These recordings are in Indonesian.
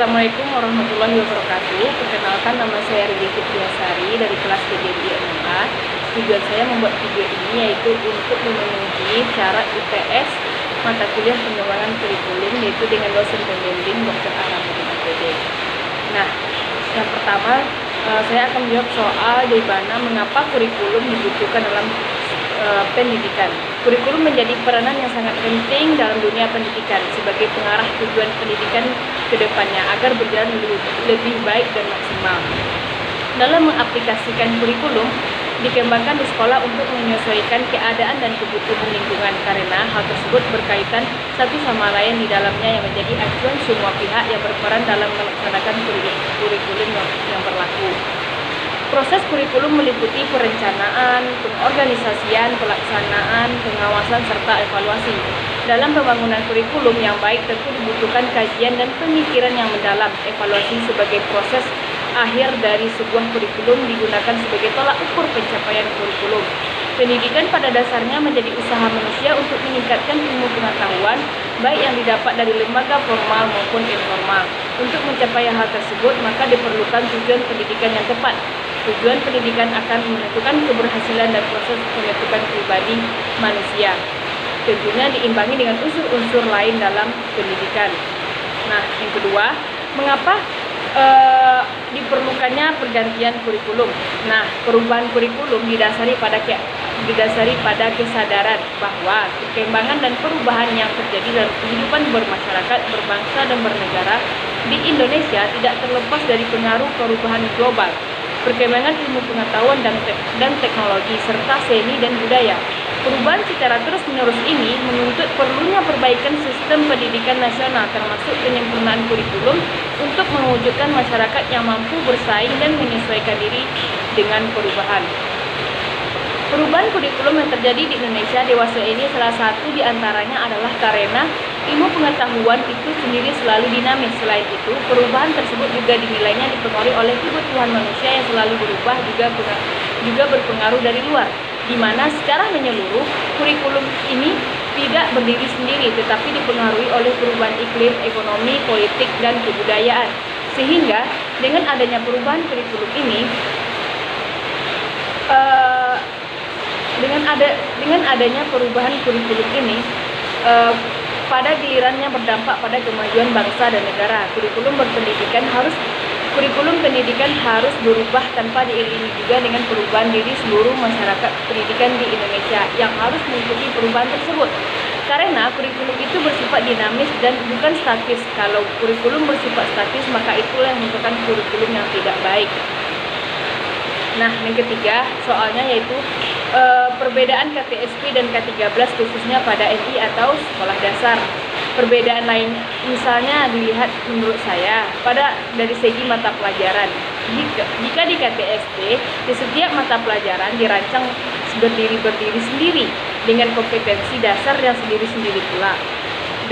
Assalamualaikum warahmatullahi wabarakatuh. Perkenalkan, nama saya Rizky Fitriasari dari kelas PJJ MMA. Tujuan saya membuat video ini yaitu untuk memenuhi syarat UTS mata kuliah pengembangan kurikulum, yaitu dengan dosen pembimbing Dr. Aramadin APD. Nah, yang pertama saya akan menjawab soal di mana mengapa kurikulum dibutuhkan dalam pendidikan. Kurikulum menjadi peranan yang sangat penting dalam dunia pendidikan sebagai pengarah tujuan pendidikan ke depannya agar berjalan lebih baik dan maksimal. Dalam mengaplikasikan kurikulum, dikembangkan di sekolah untuk menyesuaikan keadaan dan kebutuhan lingkungan, karena hal tersebut berkaitan satu sama lain di dalamnya yang menjadi acuan semua pihak yang berperan dalam melaksanakan kurikulum yang berlaku. Proses kurikulum meliputi perencanaan, pengorganisasian, pelaksanaan, pengawasan, serta evaluasi. Dalam pembangunan kurikulum yang baik tentu dibutuhkan kajian dan pemikiran yang mendalam. Evaluasi sebagai proses akhir dari sebuah kurikulum digunakan sebagai tolak ukur pencapaian kurikulum. Pendidikan pada dasarnya menjadi usaha manusia untuk meningkatkan ilmu pengetahuan, baik yang didapat dari lembaga formal maupun informal. Untuk mencapai hal tersebut, maka diperlukan tujuan pendidikan yang tepat. Tujuan pendidikan akan menentukan keberhasilan dan proses pembentukan pribadi manusia. Tentunya diimbangi dengan unsur-unsur lain dalam pendidikan. Nah, yang kedua, mengapa diperlukannya pergantian kurikulum? Nah, perubahan kurikulum didasari pada kesadaran bahwa perkembangan dan perubahan yang terjadi dalam kehidupan bermasyarakat, berbangsa dan bernegara di Indonesia tidak terlepas dari pengaruh perubahan global, perkembangan ilmu pengetahuan dan teknologi, serta seni dan budaya. Perubahan secara terus-menerus ini menuntut perlunya perbaikan sistem pendidikan nasional, termasuk penyempurnaan kurikulum untuk mewujudkan masyarakat yang mampu bersaing dan menyesuaikan diri dengan perubahan. Perubahan kurikulum yang terjadi di Indonesia dewasa ini salah satu diantaranya adalah karena ilmu pengetahuan itu sendiri selalu dinamis. Selain itu, perubahan tersebut juga dinilainya dipengaruhi oleh kebutuhan manusia yang selalu berubah, juga berpengaruh dari luar, di mana secara menyeluruh kurikulum ini tidak berdiri sendiri tetapi dipengaruhi oleh perubahan iklim, ekonomi, politik, dan kebudayaan. Sehingga dengan adanya perubahan kurikulum ini, dengan adanya perubahan kurikulum ini pada gilirannya berdampak pada kemajuan bangsa dan negara. Kurikulum pendidikan harus berubah tanpa diiringi juga dengan perubahan diri seluruh masyarakat pendidikan di Indonesia yang harus mengikuti perubahan tersebut. Karena kurikulum itu bersifat dinamis dan bukan statis. Kalau kurikulum bersifat statis, maka itulah yang merupakan kurikulum yang tidak baik. Nah, yang ketiga soalnya yaitu perbedaan KTSP dan K13 khususnya pada MI atau sekolah dasar. Perbedaan lain misalnya dilihat menurut saya dari segi mata pelajaran. Jika di KTSP, di setiap mata pelajaran dirancang berdiri sendiri dengan kompetensi dasar yang sendiri-sendiri pula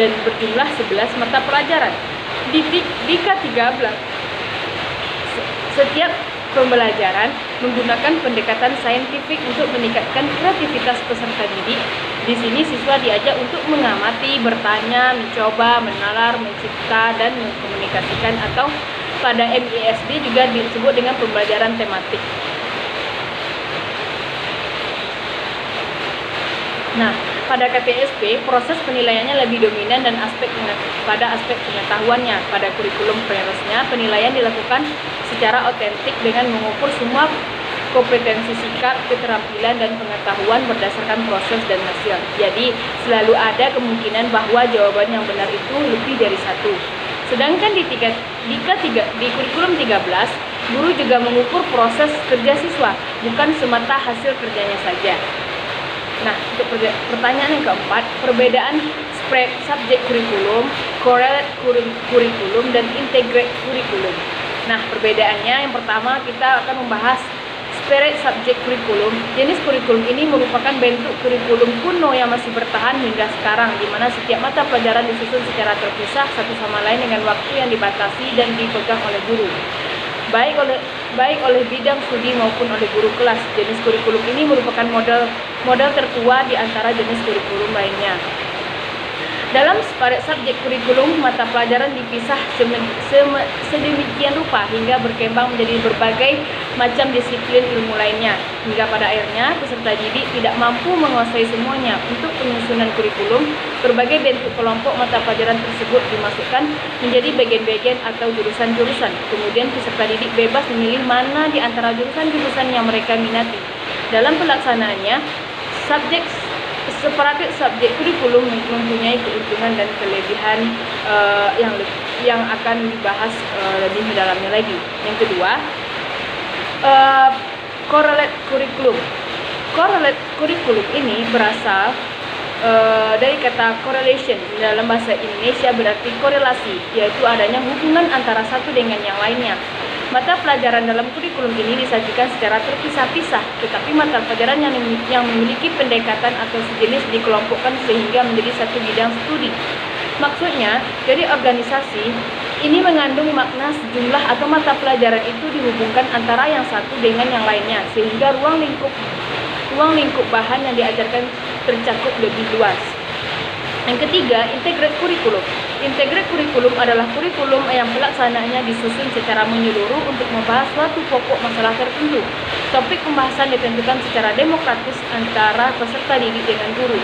dan berjumlah 11 mata pelajaran. Di K13, setiap pembelajaran menggunakan pendekatan saintifik untuk meningkatkan kreativitas peserta didik. Di sini siswa diajak untuk mengamati, bertanya, mencoba, menalar, mencipta, dan mengkomunikasikan, atau pada MISD juga disebut dengan pembelajaran tematik. Nah, pada KTSP, proses penilaiannya lebih dominan dan pada aspek pengetahuannya. Pada kurikulum penerusnya, penilaian dilakukan secara otentik dengan mengukur semua kompetensi sikap, keterampilan, dan pengetahuan berdasarkan proses dan hasil. Jadi, selalu ada kemungkinan bahwa jawaban yang benar itu lebih dari satu. Sedangkan di kurikulum 13, guru juga mengukur proses kerja siswa, bukan semata hasil kerjanya saja. Nah, untuk pertanyaan yang keempat, perbedaan spread subjek kurikulum, correlate kurikulum, dan integrate kurikulum. Nah, perbedaannya yang pertama kita akan membahas spread subjek kurikulum. Jenis kurikulum ini merupakan bentuk kurikulum kuno yang masih bertahan hingga sekarang, di mana setiap mata pelajaran disusun secara terpisah satu sama lain dengan waktu yang dibatasi dan dipegang oleh guru, baik oleh bidang studi maupun oleh guru kelas. Jenis kurikulum ini merupakan model tertua di antara jenis kurikulum lainnya. Dalam pada subjek kurikulum, mata pelajaran dipisah sedemikian rupa hingga berkembang menjadi berbagai macam disiplin ilmu lainnya. Hingga pada akhirnya peserta didik tidak mampu menguasai semuanya. Untuk penyusunan kurikulum, berbagai bentuk kelompok mata pelajaran tersebut dimasukkan menjadi bagian-bagian atau jurusan-jurusan. Kemudian peserta didik bebas memilih mana di antara jurusan-jurusan yang mereka minati. Dalam pelaksanaannya, separatif subjek kurikulum mempunyai keuntungan dan kelebihan yang akan dibahas lebih dalamnya lagi. Yang kedua, correlate kurikulum. Correlate kurikulum ini berasal dari kata correlation dalam bahasa Indonesia, berarti korelasi, yaitu adanya hubungan antara satu dengan yang lainnya. Mata pelajaran dalam kurikulum ini disajikan secara terpisah-pisah, tetapi mata pelajaran yang memiliki pendekatan atau sejenis dikelompokkan sehingga menjadi satu bidang studi. Maksudnya, dari organisasi ini mengandung makna sejumlah atau mata pelajaran itu dihubungkan antara yang satu dengan yang lainnya, sehingga ruang lingkup bahan yang diajarkan tercakup lebih luas. Yang ketiga, integrate kurikulum. Integrate kurikulum adalah kurikulum yang pelaksanaannya disusun secara menyeluruh untuk membahas suatu pokok masalah tertentu. Topik pembahasan ditentukan secara demokratis antara peserta didik dengan guru.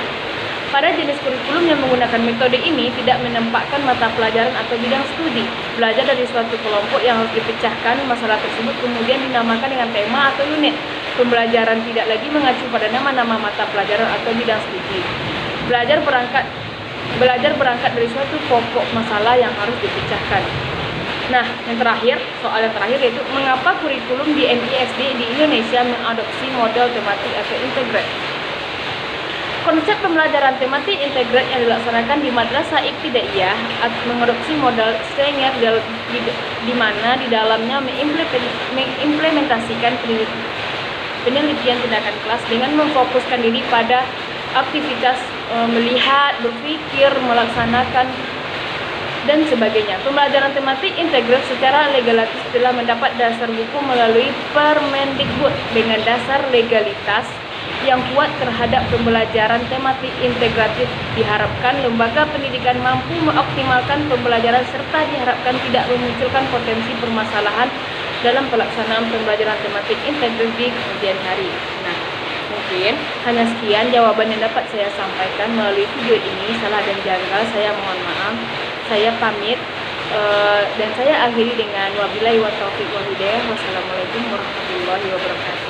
Pada jenis kurikulum yang menggunakan metode ini tidak menempatkan mata pelajaran atau bidang studi. Belajar dari suatu kelompok yang harus dipecahkan masalah tersebut kemudian dinamakan dengan tema atau unit. Pembelajaran tidak lagi mengacu pada nama-nama mata pelajaran atau bidang studi. Belajar berangkat dari suatu pokok masalah yang harus dipecahkan. Nah, soal yang terakhir yaitu mengapa kurikulum di MISD di Indonesia mengadopsi model tematik atau integrate. Konsep pembelajaran tematik integrate yang dilaksanakan di Madrasah Ibtidaiyah mengadopsi model Stenger di mana di dalamnya mengimplementasikan penelitian tindakan kelas dengan memfokuskan diri pada aktivitas melihat, berpikir, melaksanakan, dan sebagainya. Pembelajaran tematik integral secara legalitas telah mendapat dasar hukum melalui Permendikbud dengan dasar legalitas yang kuat terhadap pembelajaran tematik integratif. Diharapkan lembaga pendidikan mampu mengoptimalkan pembelajaran serta diharapkan tidak memunculkan potensi permasalahan dalam pelaksanaan pembelajaran tematik integratif di kemudian hari. Nah, mungkin hanya sekian jawaban yang dapat saya sampaikan melalui video ini. Salah dan janggal saya mohon maaf. Saya pamit dan saya akhiri dengan wabillahi wa taufiq wal hidayah. Wassalamualaikum warahmatullahi wabarakatuh.